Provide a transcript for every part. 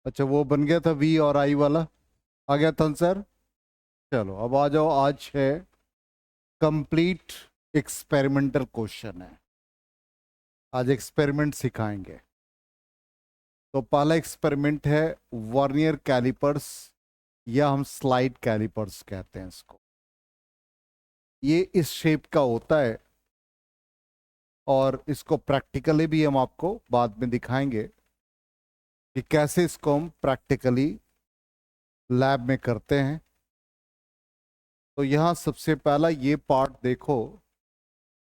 अच्छा, वो बन गया था वी और आई वाला, आ गया था आंसर। चलो अब आ जाओ, आज है कंप्लीट एक्सपेरिमेंटल क्वेश्चन है। आज एक्सपेरिमेंट सिखाएंगे। तो पहला एक्सपेरिमेंट है वर्नियर कैलिपर्स, या हम स्लाइड कैलिपर्स कहते हैं इसको। ये इस शेप का होता है, और इसको प्रैक्टिकली भी हम आपको बाद में दिखाएंगे कि कैसे इसको हम प्रैक्टिकली लैब में करते हैं। तो यहाँ सबसे पहला ये पार्ट देखो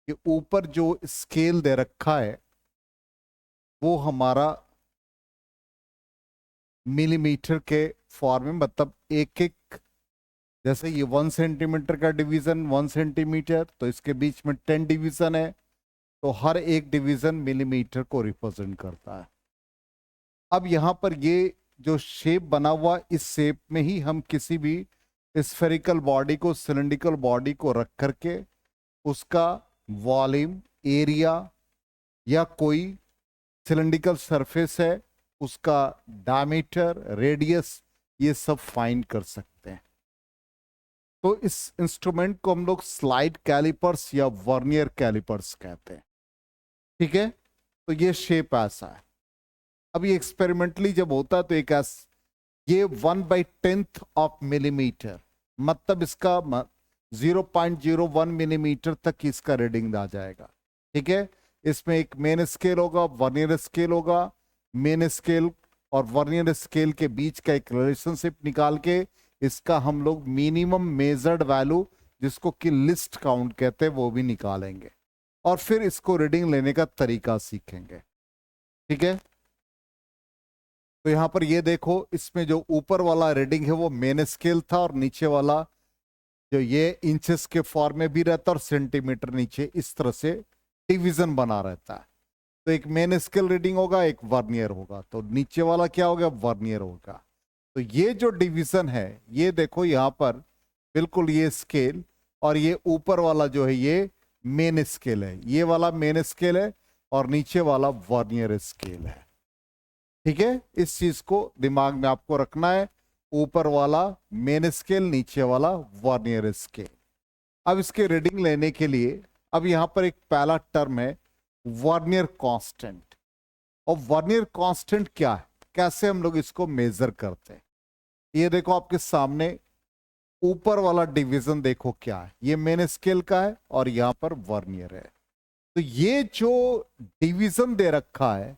कि ऊपर जो स्केल दे रखा है वो हमारा मिलीमीटर के फॉर्म में, मतलब एक एक, जैसे ये 1 सेंटीमीटर का डिवीजन 1 सेंटीमीटर, तो इसके बीच में 10 डिवीजन है, तो हर एक डिवीजन मिलीमीटर को रिप्रेजेंट करता है। अब यहाँ पर ये जो शेप बना हुआ, इस शेप में ही हम किसी भी स्फेरिकल बॉडी को, सिलेंड्रिकल बॉडी को रख करके उसका वॉल्यूम, एरिया, या कोई सिलेंड्रिकल सरफेस है उसका डायमीटर, रेडियस, ये सब फाइंड कर सकते हैं। तो इस इंस्ट्रूमेंट को हम लोग स्लाइड कैलिपर्स या वर्नियर कैलिपर्स कहते हैं। ठीक है, तो ये शेप ऐसा है। अब ये एक्सपेरिमेंटली जब होता है तो एक ये 1/10 ऑफ मिलीमीटर, मतलब इसका 0.01 मिलीमीटर तक इसका रीडिंग आ जाएगा। ठीक है, इसमें एक मेन स्केल होगा, वर्नियर स्केल होगा। मेन स्केल और वर्नियर स्केल के बीच का एक रिलेशनशिप निकाल के इसका हम लोग मिनिमम मेजर्ड वैल्यू, जिसको कि लिस्ट काउंट कहते हैं, वो भी निकालेंगे, और फिर इसको रीडिंग लेने का तरीका सीखेंगे। ठीक है, तो यहां पर ये देखो, इसमें जो ऊपर वाला रीडिंग है वो मेन स्केल था, और नीचे वाला जो ये इंचेस के फॉर्म में भी रहता है, और सेंटीमीटर नीचे इस तरह से डिवीजन बना रहता है। तो एक मेन स्केल रीडिंग होगा, एक वर्नियर होगा, तो नीचे वाला क्या होगा, वर्नियर होगा। तो ये जो डिवीजन है, ये देखो यहां पर बिल्कुल ये स्केल, और ये ऊपर वाला जो है ये मेन स्केल है, ये वाला मेन स्केल है, और नीचे वाला वर्नियर स्केल है। ठीक है, इस चीज को दिमाग में आपको रखना है, ऊपर वाला मेन स्केल, नीचे वाला वर्नियर स्केल। अब इसके रीडिंग लेने के लिए अब यहां पर एक पहला टर्म है वर्नियर कांस्टेंट। और वर्नियर कांस्टेंट क्या है, कैसे हम लोग इसको मेजर करते हैं? ये देखो आपके सामने ऊपर वाला डिवीजन देखो क्या है, ये मेन स्केल का है और यहां पर वर्नियर है। तो ये जो डिवीजन दे रखा है,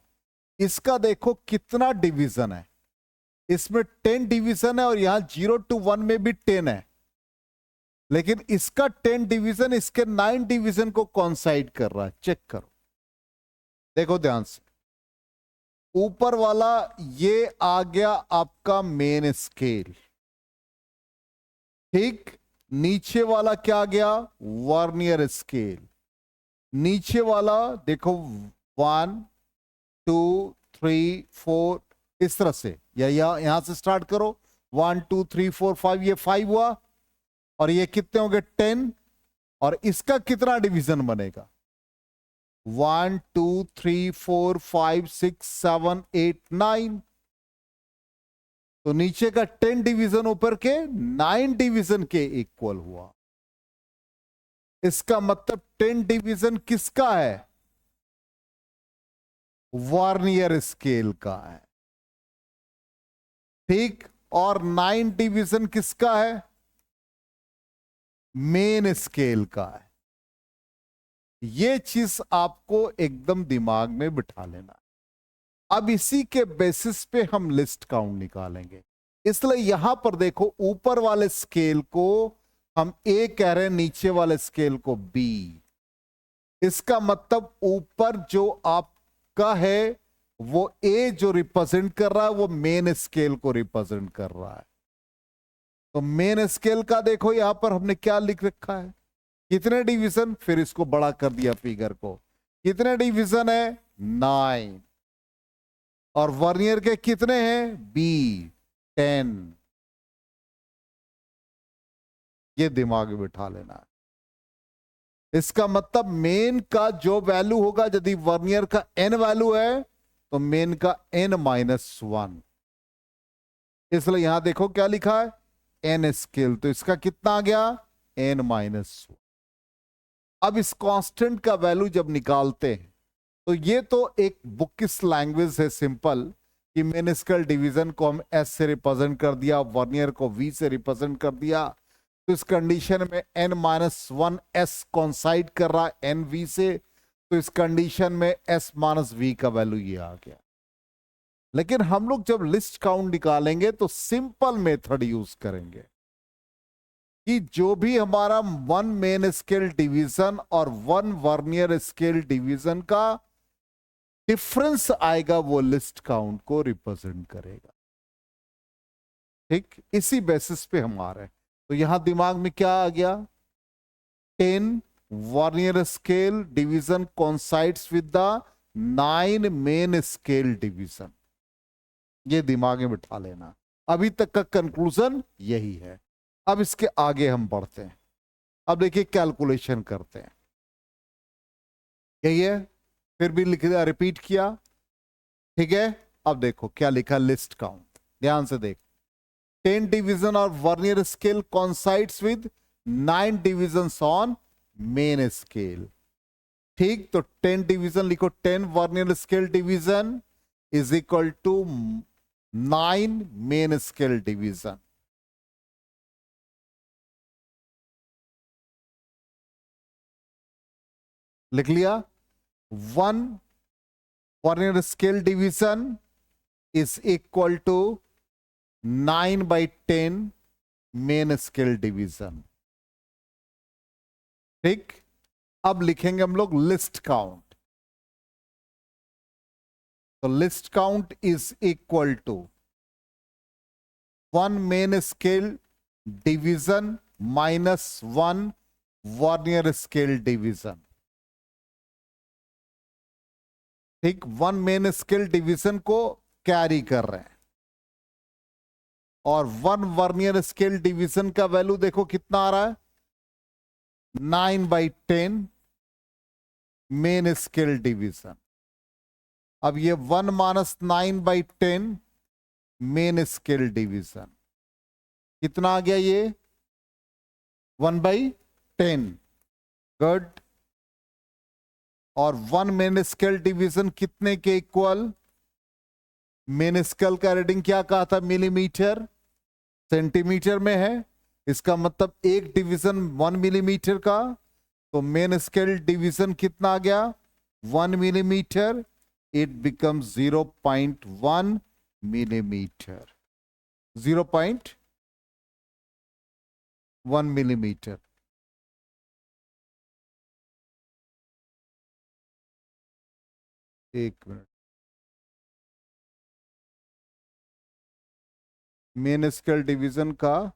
इसका देखो कितना डिवीजन है। इसमें 10 डिवीजन है, और यहां 0 to 1 में भी 10 है, लेकिन इसका 10 डिवीजन इसके 9 डिवीजन को कॉन्साइड कर रहा है। चेक करो, देखो ध्यान से, ऊपर वाला ये आ गया आपका मेन स्केल, ठीक। नीचे वाला क्या आ गया, वर्नियर स्केल। नीचे वाला देखो 1 2 3 4, इस तरह से, या यहां से स्टार्ट करो, 1 2 3 4 5, ये 5 हुआ, और ये कितने होंगे, 10। और इसका कितना डिवीजन बनेगा, 1 2 3 4 5 6 7 8 9। तो नीचे का 10 डिवीजन ऊपर के 9 डिवीजन के इक्वल हुआ। इसका मतलब 10 डिवीजन किसका है, वर्नियर स्केल का है, ठीक। और 9 डिवीजन किसका है, मेन स्केल का है। ये चीज आपको एकदम दिमाग में बिठा लेना। अब इसी के बेसिस पे हम लिस्ट काउंट निकालेंगे। इसलिए यहां पर देखो, ऊपर वाले स्केल को हम ए कह रहे हैं, नीचे वाले स्केल को बी। इसका मतलब ऊपर जो आपका है वो ए जो रिप्रेजेंट कर रहा है, वो मेन स्केल को रिप्रेजेंट कर रहा है। तो मेन स्केल का देखो यहां पर हमने क्या लिख रखा है, कितने डिवीजन, फिर इसको बड़ा कर दिया फिगर को, कितने डिवीजन है, 9। और वर्नियर के कितने हैं, बी, 10। ये दिमाग में बिठा लेना है। इसका मतलब मेन का जो वैल्यू होगा, यदि वर्नियर का n वैल्यू है तो मेन का n-1। इसलिए यहां देखो क्या लिखा है, n स्केल, तो इसका कितना आ गया, n-1। अब इस कांस्टेंट का वैल्यू जब निकालते हैं तो ये तो एक बुकिश लैंग्वेज है सिंपल, कि मेन स्केल डिवीजन को हम s से रिप्रेजेंट कर दिया, वर्नियर को v से रिप्रेजेंट कर दिया। तो इस कंडीशन में n-1 s कॉन्साइड कर रहा है nv से, तो इस कंडीशन में s-v का वैल्यू ये आ गया। लेकिन हम लोग जब लिस्ट काउंट निकालेंगे तो सिंपल मेथड यूज करेंगे कि जो भी हमारा 1 मेन स्केल डिवीजन और 1 वर्नियर स्केल डिवीजन का डिफरेंस आएगा वो लिस्ट काउंट को रिप्रेजेंट करेगा। ठीक, इसी बेसिस पे हम आ रहे हैं। तो यहां दिमाग में क्या आ गया, 10 vernier scale division coincides with the 9 main scale division, ये दिमाग में बिठा लेना। अभी तक का कंक्लूजन यही है। अब इसके आगे हम बढ़ते हैं। अब देखिए कैलकुलेशन करते हैं, यही है, फिर भी लिख दिया, रिपीट किया, ठीक है। अब देखो क्या लिखा, लिस्ट काउंट, ध्यान से देख, 10 division of vernier scale coincides with 9 divisions on main scale. ठीक, तो 10 डिवीजन लिखो, 10 vernier scale division is equal to 9 main scale division. लिख लिया, 1 vernier scale division is equal to 9/10 main scale division. ठीक, अब लिखेंगे हम लोग लिस्ट काउंट। तो least count is equal to 1 main scale division minus 1 vernier scale division. ठीक, 1 main scale division को कैरी कर रहे हैं, और 1 वर्नियर स्केल डिवीजन का वैल्यू देखो कितना आ रहा है, 9/10 मेन स्केल डिवीजन। अब ये 1 माइनस 9/10 मेन स्केल डिवीजन कितना आ गया, ये 1/10, गुड। और 1 मेन स्केल डिवीजन कितने के इक्वल, मेन स्केल का रीडिंग क्या कहा था, मिलीमीटर, सेंटीमीटर में है, इसका मतलब एक डिवीजन 1 मिलीमीटर का, तो मेन स्केल डिवीजन कितना आ गया, 1 millimetre, it becomes 0.1 millimetre, 0.1 millimetre. एक मिनट, मेन स्केल डिवीजन का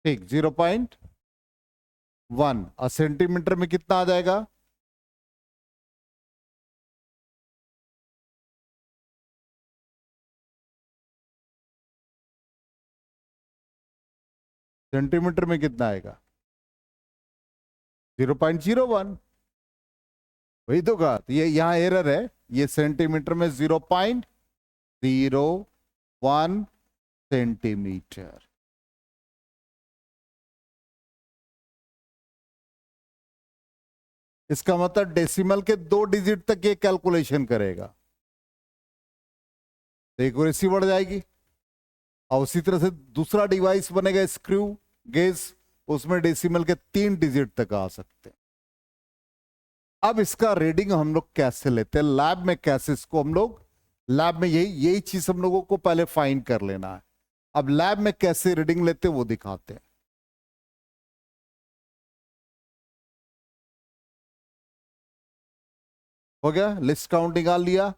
ठीक 0.1, और सेंटीमीटर में कितना आ जाएगा, सेंटीमीटर में कितना आएगा, 0.01। वही तो कहा, तो ये यहां एरर है, ये सेंटीमीटर में 0.01 सेंटीमीटर। इसका मतलब डेसिमल के 2 डिजिट तक ये कैलकुलेशन करेगा, तो एक्यूरेसी बढ़ जाएगी। और उसी तरह से दूसरा डिवाइस बनेगा स्क्रू गेज, उसमें डेसिमल के 3 डिजिट तक आ सकते हैं। अब इसका रीडिंग हम लोग कैसे लेते हैं, लैब में कैसे इसको हम लोग, लैब में यही चीज हम लोगों को पहले फाइंड कर लेना है। अब लैब में कैसे रीडिंग लेते हैं वो दिखाते हैं। हो गया, लिस्ट काउंट निकाल लिया।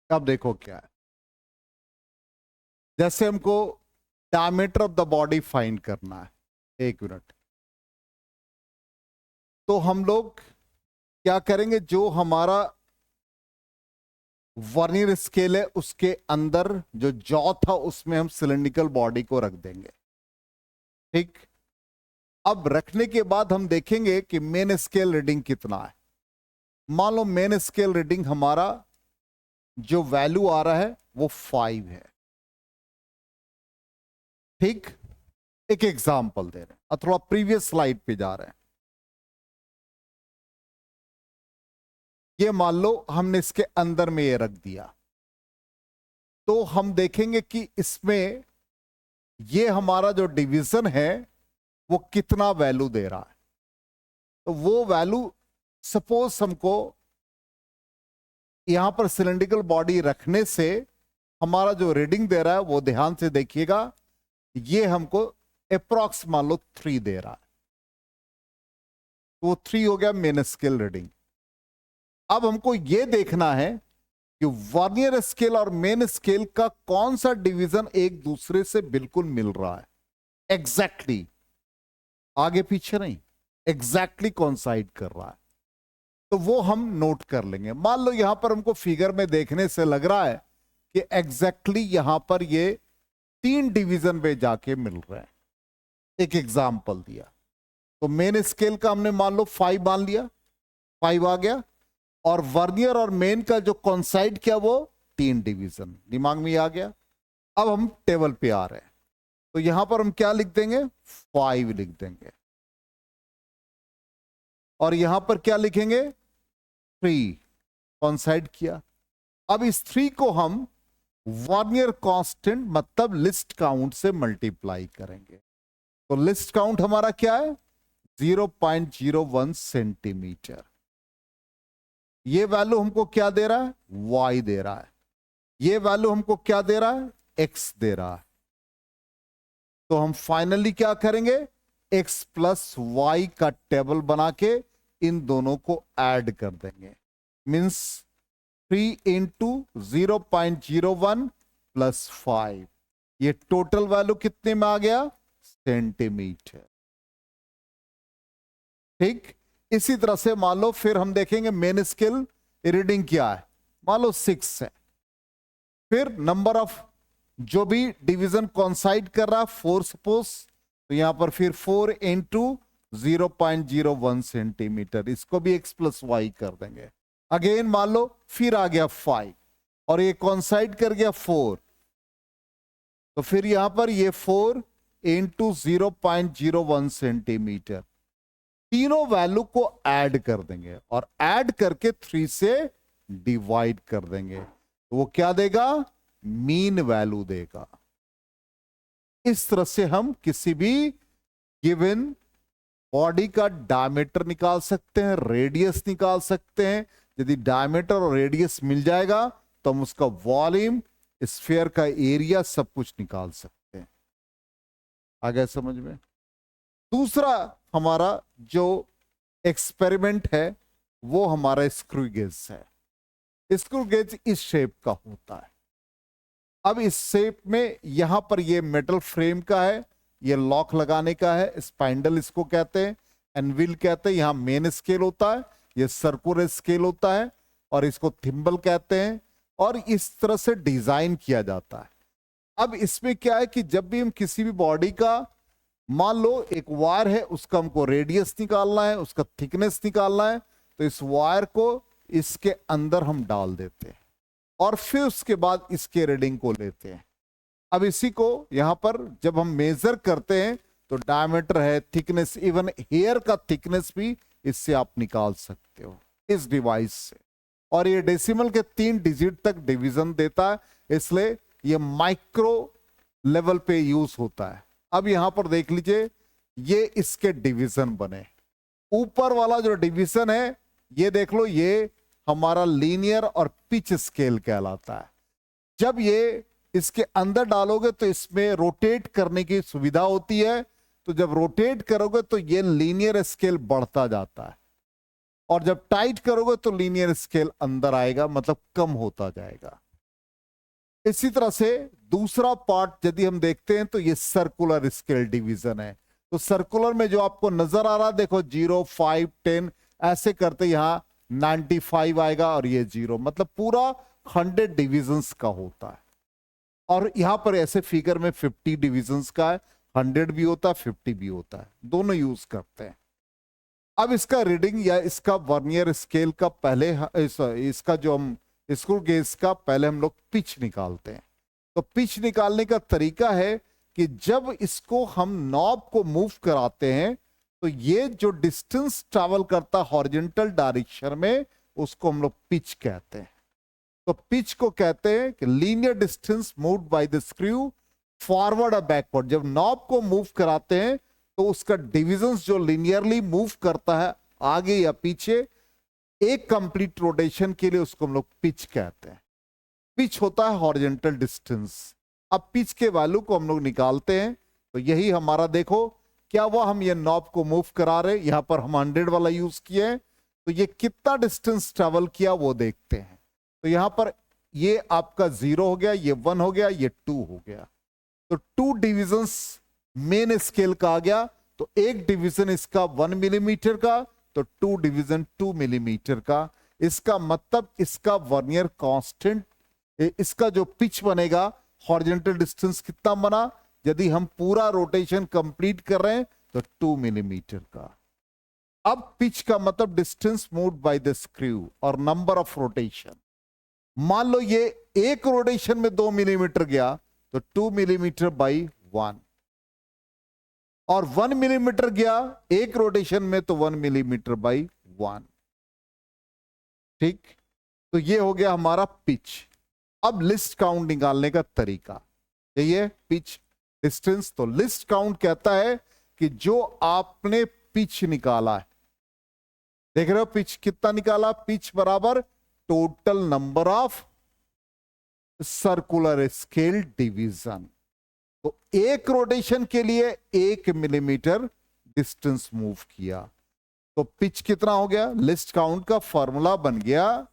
अब देखो क्या है, जैसे हमको diameter of the body find करना है, एक मिनट, तो हम लोग क्या करेंगे, जो हमारा वर्नियर स्केल है, उसके अंदर जो जॉ था उसमें हम सिलिंड्रिकल बॉडी को रख देंगे। ठीक, अब रखने के बाद हम देखेंगे कि मेन स्केल रीडिंग कितना है। मान लो मेन स्केल रीडिंग हमारा जो वैल्यू आ रहा है वो 5 है। ठीक, एक एग्जांपल दे रहे हैं और थोड़ा प्रीवियस स्लाइड पे जा रहे हैं। ये मान लो हमने इसके अंदर में ये रख दिया, तो हम देखेंगे कि इसमें ये हमारा जो डिवीजन है वो कितना वैल्यू दे रहा है। तो वो वैल्यू सपोज हमको यहां पर सिलिंड्रिकल बॉडी रखने से हमारा जो रीडिंग दे रहा है वो ध्यान से देखिएगा, ये हमको अप्रॉक्स मान लो 3 दे रहा है। तो 3 हो गया मेन स्केल रीडिंग। अब हमको ये देखना है कि वर्नियर स्केल और मेन स्केल का कौन सा डिवीजन एक दूसरे से बिल्कुल मिल रहा है, एग्जैक्टली आगे पीछे नहीं, एग्जैक्टली कॉन्साइड कर रहा है। तो वो हम नोट कर लेंगे। मान लो यहां पर हमको फिगर में देखने से लग रहा है कि एग्जैक्टली यहां पर ये 3 डिवीजन में जाके मिल रहे हैं। एक एग्जाम्पल दिया, तो मेन स्केल का हमने मान लो 5 मान लिया, 5 आ गया, और वर्नियर और मेन का जो कॉन्साइड किया वो 3 डिवीजन दिमाग में आ गया। अब हम टेबल पे आ रहे हैं, तो यहां पर हम क्या लिख देंगे, 5 लिख देंगे, और यहां पर क्या लिखेंगे, 3 कॉन्साइड किया। अब इस 3 को हम वर्नियर कांस्टेंट मतलब लिस्ट काउंट से मल्टीप्लाई करेंगे। तो लिस्ट काउंट हमारा क्या है, 0.01 सेंटीमीटर। ये वैल्यू हमको क्या दे रहा है, y दे रहा है। ये वैल्यू हमको क्या दे रहा है, x दे रहा है। तो हम फाइनली क्या करेंगे, x प्लस y का टेबल बना के इन दोनों को ऐड कर देंगे। मीन्स 3 इंटू 0.01 प्लस 5, ये टोटल वैल्यू कितने में आ गया, सेंटीमीटर। ठीक, इसी तरह से मान लो फिर हम देखेंगे मेन स्केल रीडिंग क्या है, मान लो 6 है। फिर नंबर ऑफ जो भी डिवीजन कॉन्साइड कर रहा है 4 सपोज, तो यहां पर फिर 4 इंटू 0.01 सेंटीमीटर, इसको भी x प्लस वाई कर देंगे। अगेन मान लो फिर आ गया 5 और ये कॉन्साइड कर गया 4, तो फिर यहां पर ये 4 इंटू 0.01 सेंटीमीटर, तीनों वैल्यू को ऐड कर देंगे और ऐड करके 3 से डिवाइड कर देंगे। तो वो क्या देगा, मीन वैल्यू देगा। इस तरह से हम किसी भी गिवन बॉडी का डायमीटर निकाल सकते हैं, रेडियस निकाल सकते हैं। यदि डायमीटर और रेडियस मिल जाएगा तो हम उसका वॉल्यूम, स्फीयर का एरिया, सब कुछ निकाल सकते हैं। आ गया समझ में। दूसरा हमारा जो एक्सपेरिमेंट है वो हमारा स्क्रू गेज है। स्क्रू गेज इस शेप का होता है। अब इस शेप में यहां पर ये मेटल फ्रेम का है, ये लॉक लगाने का है, स्पाइंडल इसको कहते हैं, एनविल कहते हैं। यहां मेन स्केल होता है, ये सर्कुलर स्केल होता है, और इसको थिम्बल कहते हैं, और इस तरह से डिजाइन किया जाता है। अब इसमें क्या है कि जब भी हम किसी भी बॉडी का, मान लो एक वायर है, उसका हमको रेडियस निकालना है, उसका थिकनेस निकालना है, तो इस वायर को इसके अंदर हम डाल देते हैं और फिर उसके बाद इसके रीडिंग को लेते हैं। अब इसी को यहां पर जब हम मेजर करते हैं तो डायमीटर है, थिकनेस, इवन हेयर का थिकनेस भी इससे आप निकाल सकते हो इस डिवाइस से। और ये डेसिमल के 3 डिजिट तक डिवीजन देता है, इसलिए ये माइक्रो लेवल पे यूज होता है। अब यहां पर देख लीजिए, ये इसके डिवीजन बने। ऊपर वाला जो डिवीजन है ये देख लो, ये हमारा लीनियर और पिच स्केल कहलाता है। जब ये इसके अंदर डालोगे तो इसमें रोटेट करने की सुविधा होती है, तो जब रोटेट करोगे तो ये लीनियर स्केल बढ़ता जाता है, और जब टाइट करोगे तो लीनियर स्केल अंदर आएगा, मतलब कम होता जाएगा। इसी तरह से दूसरा पार्ट यदि हम देखते हैं तो ये सर्कुलर स्केल डिवीजन है। तो सर्कुलर में जो आपको नजर आ रहा है, देखो 0, 5, 10 ऐसे करते यहां 95 आएगा, और ये 0, मतलब पूरा 100 डिविजन्स का होता है, और यहां पर ऐसे फिगर में 50 डिविजन्स का है, 100 भी होता है 50 भी होता है, दोनों यूज करते हैं। अब इसका रीडिंग या इसका वर्नियर स्केल का पहले इसका जो हम स्क्रू गेज का पहले हम लोग पिच निकालते हैं। तो पिच निकालने का तरीका है कि जब इसको हम नॉब को मूव कराते हैं तो ये जो डिस्टेंस ट्रैवल करता हॉरिजॉन्टल डायरेक्शन में उसको हम लोग पिच कहते हैं। तो पिच को कहते हैं कि linear distance moved by the screw forward और बैकवर्ड। जब नॉब को मूव कराते हैं तो उसका डिविजन्स जो लीनियरली मूव करता है आगे या पीछे एक कंप्लीट रोटेशन के लिए, उसको हम लोग पिच कहते हैं। पिच होता है हॉरिजॉन्टल डिस्टेंस। अब पिच के वैल्यू को हम लोग निकालते हैं। तो यही हमारा देखो, क्या हुआ, हम ये नॉब को मूव करा रहे, यहां पर हम 100 वाला यूज किए हैं, तो ये कितना डिस्टेंस ट्रेवल किया वो देखते हैं। तो यहां पर ये आपका 0 हो गया, ये 1 हो गया, ये 2 हो गया। तो 2 डिविजन्स मेन स्केल का आ गया। तो एक डिवीजन इसका 1 मिलीमीटर का, तो 2 डिवीजन 2 मिलीमीटर का। इसका मतलब इसका वर्नियर कांस्टेंट, इसका जो पिच बनेगा हॉरिजॉन्टल डिस्टेंस कितना बना, यदि हम पूरा रोटेशन कंप्लीट कर रहे हैं तो 2 मिलीमीटर का। अब पिच का मतलब distance moved by the screw और नंबर ऑफ रोटेशन। मान लो ये एक रोटेशन में 2 मिलीमीटर गया तो 2 मिलीमीटर बाई 1, और 1 मिलीमीटर गया एक रोटेशन में तो 1 मिलीमीटर बाई 1। ठीक, तो ये हो गया हमारा पिच। अब लिस्ट काउंट निकालने का तरीका, ये पिच डिस्टेंस। तो लिस्ट काउंट कहता है कि जो आपने पिच निकाला है, देख रहे हो पिच कितना निकाला, पिच बराबर total number of circular scale division. तो एक रोटेशन के लिए 1 मिलीमीटर डिस्टेंस मूव किया, तो पिच कितना हो गया। लिस्ट काउंट का फॉर्मूला बन गया,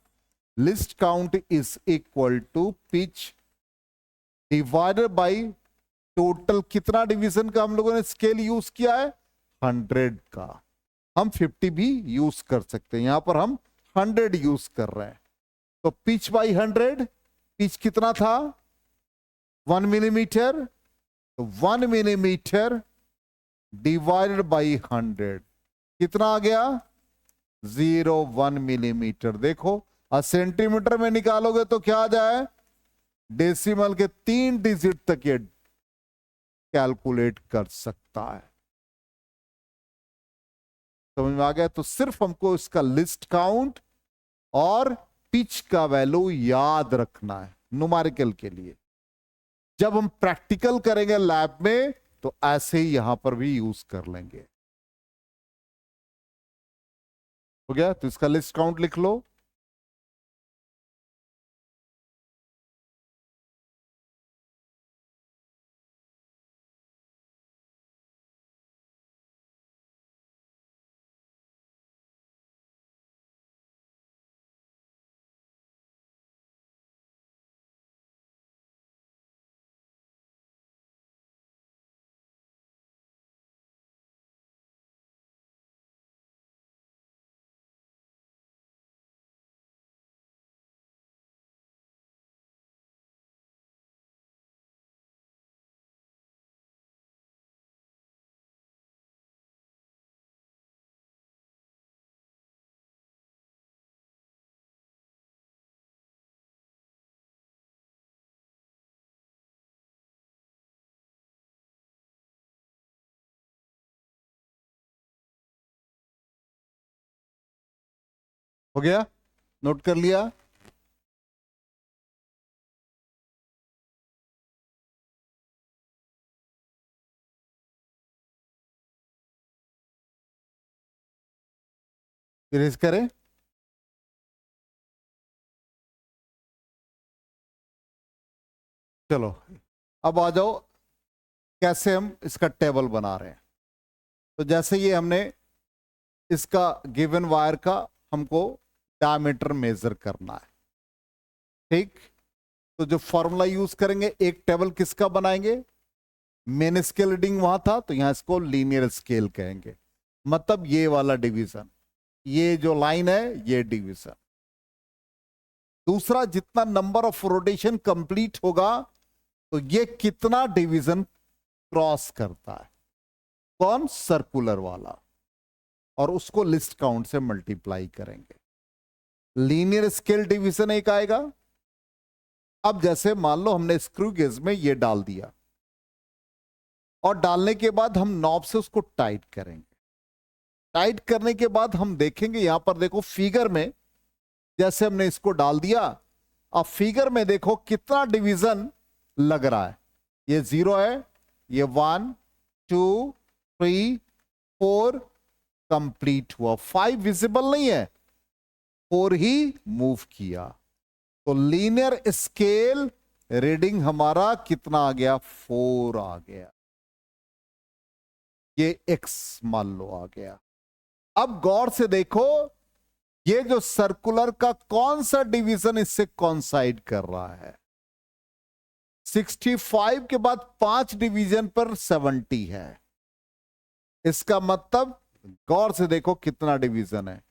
least count is equal to pitch divided by total, कितना डिवीजन का हम लोगों ने स्केल यूज किया है, 100 का। हम 50 भी यूज कर सकते हैं, यहां पर हम 100 यूज कर रहे हैं। तो पिच बाई 100, पिच कितना था 1 मिलीमीटर, तो 1 मिलीमीटर डिवाइडेड बाई 100 कितना आ गया 0.1 मिलीमीटर। देखो सेंटीमीटर में निकालोगे तो क्या आ जाए, डेसिमल के 3 डिजिट तक ये कैलकुलेट कर सकता है। समझ में आ गया। तो सिर्फ हमको इसका लिस्ट काउंट और पिच का वैल्यू याद रखना है न्यूमेरिकल के लिए। जब हम प्रैक्टिकल करेंगे लैब में तो ऐसे ही यहां पर भी यूज कर लेंगे। हो गया, तो इसका लिस्ट काउंट लिख लो। हो गया, नोट कर लिया। इरेज करें। चलो अब आ जाओ कैसे हम इसका टेबल बना रहे हैं। तो जैसे ये हमने इसका गिवन वायर का हमको डायमीटर मेजर करना है, ठीक। तो जो फॉर्मूला यूज करेंगे, एक टेबल किसका बनाएंगे, मेन स्केल रीडिंग वहां था तो यहां इसको लीनियर स्केल कहेंगे। मतलब ये वाला डिवीजन, ये जो लाइन है ये डिवीजन, दूसरा, जितना नंबर ऑफ रोटेशन कंप्लीट होगा तो ये कितना डिवीजन क्रॉस करता है, कौन, सर्कुलर वाला, और उसको लिस्ट काउंट से मल्टीप्लाई करेंगे। लीनियर स्केल डिवीजन एक आएगा। अब जैसे मान लो हमने स्क्रू गेज में ये डाल दिया और डालने के बाद हम नॉब से उसको टाइट करेंगे। टाइट करने के बाद हम देखेंगे, यहां पर देखो फिगर में, जैसे हमने इसको डाल दिया, अब फिगर में देखो कितना डिवीजन लग रहा है। ये 0 है, ये 1 2 3 4 कंप्लीट हुआ। 5 विजिबल नहीं है, 4 ही मूव किया। तो लीनियर स्केल रीडिंग हमारा कितना आ गया, 4 आ गया। ये x मान लो आ गया। अब गौर से देखो, ये जो सर्कुलर का कौन सा डिवीजन इससे कॉन्साइड कर रहा है। 65 के बाद 5 डिवीजन पर 70 है। इसका मतलब गौर से देखो कितना डिवीजन है,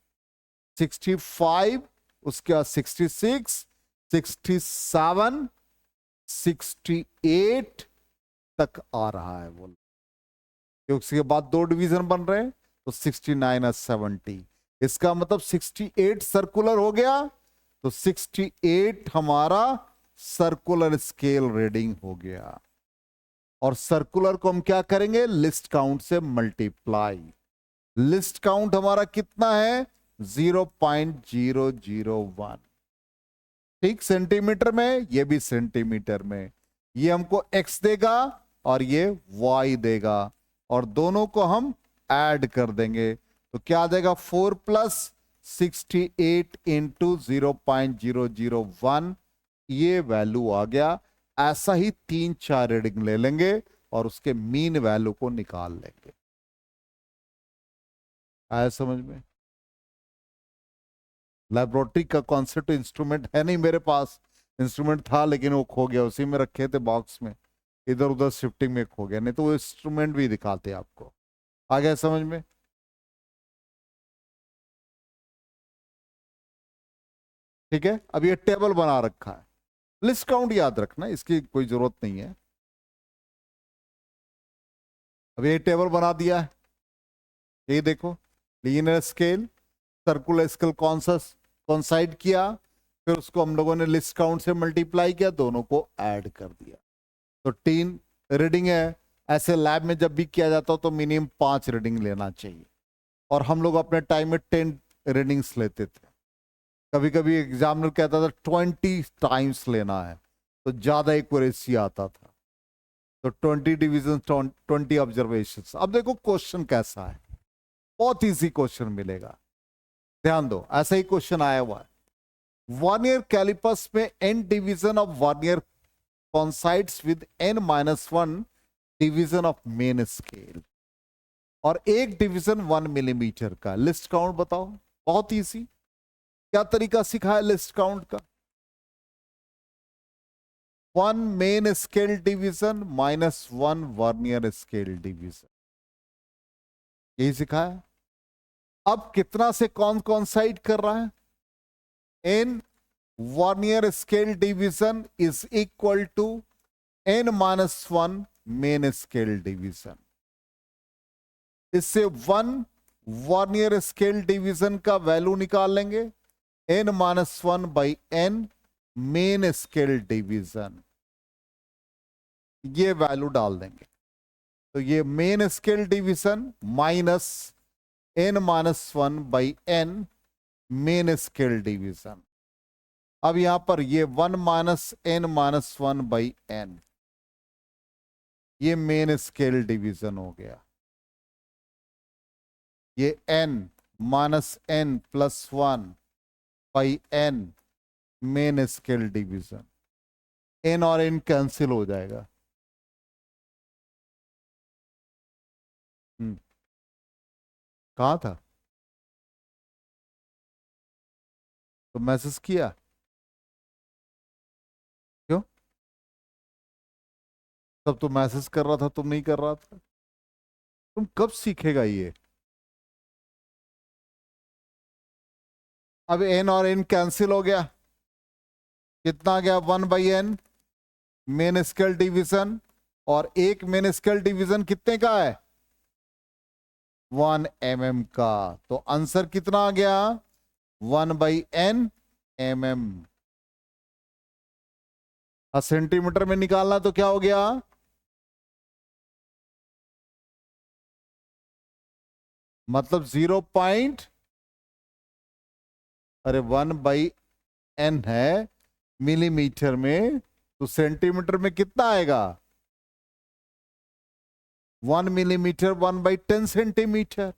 65, उसके बाद 66, 67, 68 तक आ रहा है वो, उसके बाद 2 डिवीजन बन रहे हैं, तो 69 और 70। इसका मतलब 68 सर्कुलर हो गया, तो 68 हमारा सर्कुलर स्केल रीडिंग हो गया। और सर्कुलर को हम क्या करेंगे, लिस्ट काउंट से मल्टीप्लाई। लिस्ट काउंट हमारा कितना है, 0.001। ठीक, सेंटीमीटर में, ये भी सेंटीमीटर में। ये हमको x देगा और ये y देगा, और दोनों को हम ऐड कर देंगे तो क्या आ जाएगा, 4 + 68 इंटू 0.001, ये वैल्यू आ गया। ऐसा ही 3-4 रीडिंग ले लेंगे और उसके मीन वैल्यू को निकाल लेंगे। आया समझ में? लेबोरेटरी का कॉन्सेप्ट, इंस्ट्रूमेंट है नहीं मेरे पास, इंस्ट्रूमेंट था लेकिन वो खो गया, उसी में रखे थे बॉक्स में, इधर उधर शिफ्टिंग में खो गया, नहीं तो वो इंस्ट्रूमेंट भी दिखाते आपको। आ गया समझ में? ठीक है, अब ये टेबल बना रखा है, लिस्ट काउंट याद रखना, इसकी कोई जरूरत नहीं है। अब ये टेबल बना दिया है, ये देखो, लीनियर स्केल, सर्कुलर स्केल कॉन्साइड किया, फिर उसको हम लोगों ने लिस्ट काउंट से मल्टीप्लाई किया, दोनों को ऐड कर दिया, तो 3 रीडिंग है। ऐसे लैब में जब भी किया जाता हो तो मिनिमम 5 रीडिंग लेना चाहिए, और हम लोग अपने टाइम में 10 रीडिंग्स लेते थे। कभी कभी एग्जामिनर कहता था 20 टाइम्स लेना है, तो ज्यादा एक्यूरेसी आता था। तो 20 डिवीजन, 20 ऑब्जर्वेशंस। अब देखो क्वेश्चन कैसा है, बहुत इजी क्वेश्चन मिलेगा, ध्यान दो, ऐसा ही क्वेश्चन आया हुआ है। वर्नियर कैलिपर्स में n division of vernier coincides with n-1 division of main scale, और एक डिवीजन 1 मिलीमीटर का। लिस्ट काउंट बताओ, बहुत इजी। क्या तरीका सिखाया लिस्ट काउंट का, 1 main scale division -1 vernier scale division, यही सिखाया। अब कितना से कौन साइड कर रहा है, n vernier scale division is equal to n-1 main scale division. इससे 1 वर्नियर स्केल डिवीजन का वैल्यू निकाल लेंगे, n-1/n मेन स्केल डिवीजन, ये वैल्यू डाल देंगे। तो ये main scale division minus n-1/n main scale division. अब यहां पर ये 1 - n-1/n, ये मेन स्केल डिवीजन हो गया। ये n -n+1/n main scale division, n और n कैंसिल हो जाएगा। कहा था, तो मैसेज किया क्यों? तब तो मैसेज कर रहा था, तुम नहीं कर रहा था। तुम कब सीखेगा ये? अब n और n कैंसिल हो गया, कितना गया 1/n मेन स्केल डिवीजन, और एक मेन स्केल डिवीजन कितने का है 1 mm का। तो आंसर कितना आ गया 1/n mm। सेंटीमीटर में निकालना तो क्या हो गया मतलब 0. अरे 1/n है मिलीमीटर में, तो सेंटीमीटर में कितना आएगा 1 मिलीमीटर 1/10 सेंटीमीटर।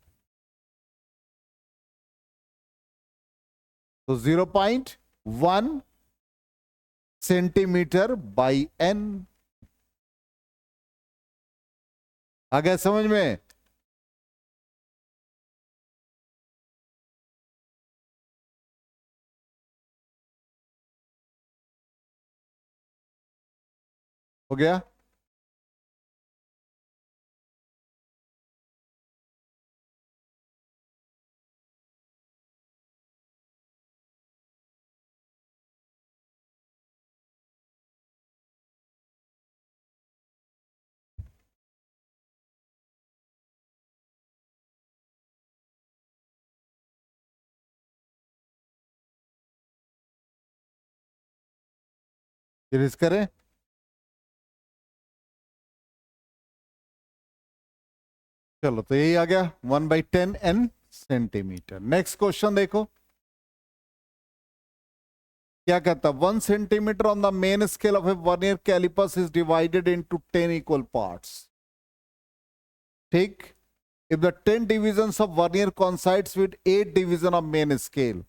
तो 0.1 सेंटीमीटर बाई n। आ गया समझ में? हो गया? फिर करें। चलो तो यही आ गया 1/10 n सेंटीमीटर। नेक्स्ट क्वेश्चन देखो क्या कहता है 1 centimetre on the main scale of a vernier callipers is divided into 10 equal parts. ठीक, if the 10 divisions of vernier coincides with 8 division of main scale.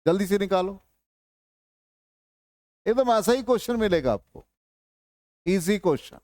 जल्दी से निकालो, एकदम ऐसा ही क्वेश्चन मिलेगा आपको, इजी क्वेश्चन।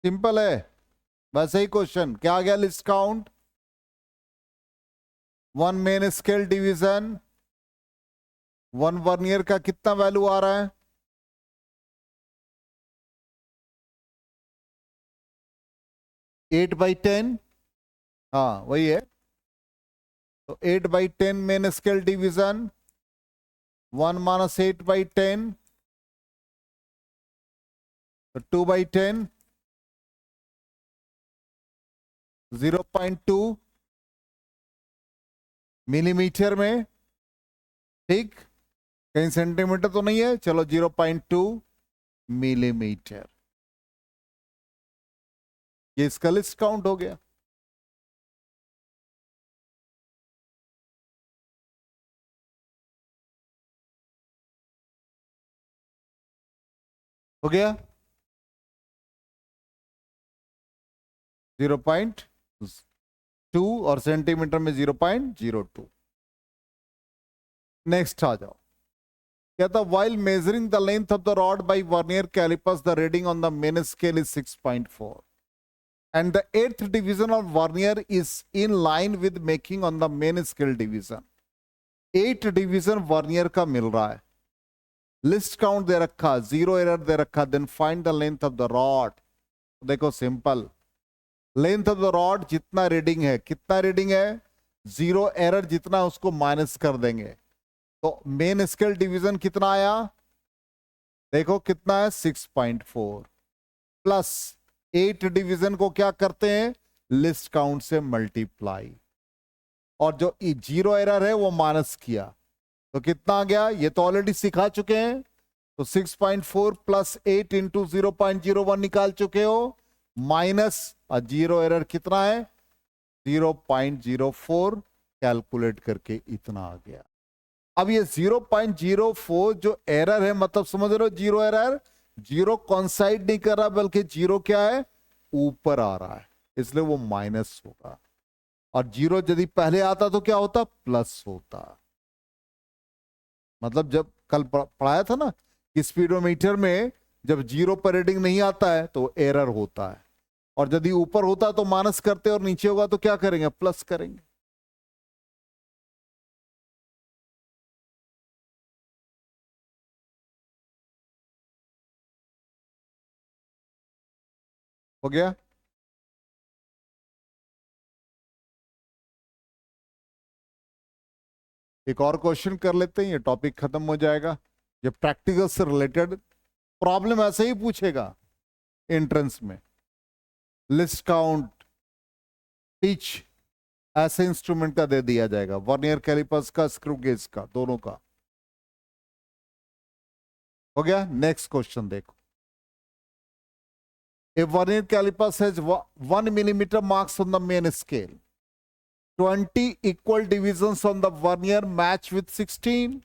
सिंपल है, बस यही क्वेश्चन। क्या आ गया least count 1 main scale division 1 vernier का कितना वैल्यू आ रहा है 8/10। हाँ वही है, तो 8/10 मेन स्केल डिवीजन 1 माइनस 8/10 तो 2/10 0.2 मिलीमीटर में। ठीक, कहीं सेंटीमीटर तो नहीं है, चलो 0.2 मिलीमीटर। ये इसका लिस्ट काउंट हो गया। हो गया 0.2 और सेंटीमीटर में 0.02। नेक्स्ट आ जाओ, कहता while measuring the length of the rod by vernier calipers the reading on the main scale is 6.4 and the 8th division of vernier is in line with making on the main scale division। 8 division vernier का मिल रहा है, list count they रखा, 0 error दे रखा, then find the length of the rod. देखो simple, length of the rod जितना reading है, कितना रीडिंग है 0 एरर जितना, उसको माइनस कर देंगे। तो मेन स्केल डिवीजन कितना आया देखो कितना है 6.4 प्लस 8 डिवीजन को क्या करते हैं लिस्ट काउंट से मल्टीप्लाई, और जो 0 एरर है वो माइनस किया, तो कितना आ गया, ये तो ऑलरेडी सिखा चुके हैं। तो 6.4 प्लस 8 इंटू 0.01 निकाल चुके हो, माइनस 0 एरर कितना है 0.04, कैलकुलेट करके इतना आ गया। अब ये 0.04 जो एरर है, मतलब समझ रहे हो 0 एरर, 0 कॉन्साइड नहीं कर रहा, बल्कि 0 क्या है ऊपर आ रहा है इसलिए वो माइनस होगा, और 0 यदि पहले आता तो क्या होता, प्लस होता। मतलब जब कल पढ़ाया था ना कि स्पीडोमीटर में जब 0 पर रीडिंग नहीं आता है तो एरर होता है, और यदि ऊपर होता तो माइनस करते और नीचे होगा तो क्या करेंगे, प्लस करेंगे। हो गया। एक और क्वेश्चन कर लेते हैं, ये टॉपिक खत्म हो जाएगा। ये प्रैक्टिकल से रिलेटेड प्रॉब्लम ऐसे ही पूछेगा एंट्रेंस में। लिस्ट काउंट, पिच ऐसे इंस्ट्रूमेंट का दे दिया जाएगा, वर्नियर कैलिपर्स का, स्क्रू गेज का, दोनों का। हो गया। नेक्स्ट क्वेश्चन देखो। A vernier caliper has 1 millimeter marks on the main scale. 20 equal divisions on the vernier match with 16.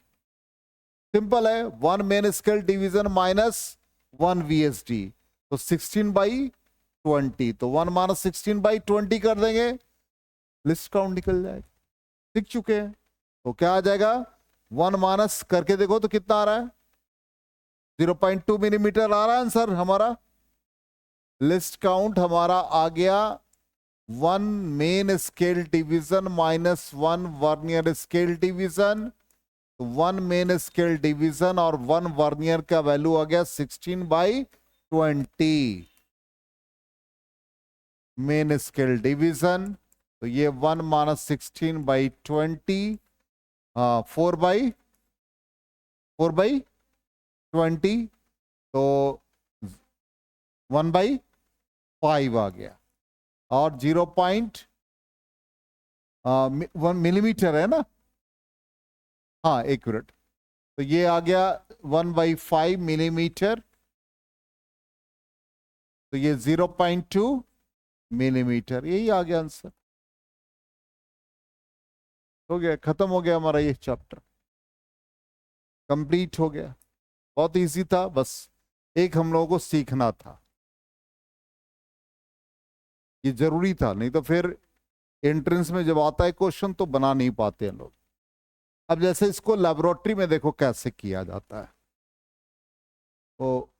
Simple है, 1 main scale division minus 1 VSD, तो 16/20, तो 1 माइनस 16/20 कर देंगे, लिस्ट काउंट निकल जाएगा। सीख चुके हैं। तो क्या आ जाएगा, 1 माइनस करके देखो तो कितना आ रहा है, 0.2 मिलीमीटर आ रहा है आंसर हमारा। लिस्ट काउंट हमारा आ गया 1 main scale division minus 1 vernier scale division, 1 main scale division और 1 वर्नियर का वैल्यू आ गया 16/20 मेन स्केल डिवीजन। तो ये 1 माइनस 16/20, 4/20, तो 1/5 आ गया, और 0.1 मिलीमीटर है ना, हाँ एक्यूरेट। तो ये आ गया 1/5 मिलीमीटर, तो ये 0.2 मिलीमीटर, यही आ गया आंसर। हो गया, खत्म हो गया हमारा ये चैप्टर, कंप्लीट हो गया। बहुत इजी था, बस एक हम लोगों को सीखना था, ये जरूरी था, नहीं तो फिर एंट्रेंस में जब आता है क्वेश्चन तो बना नहीं पाते हैं लोग। अब जैसे इसको लेबोरेटरी में देखो कैसे किया जाता है। तो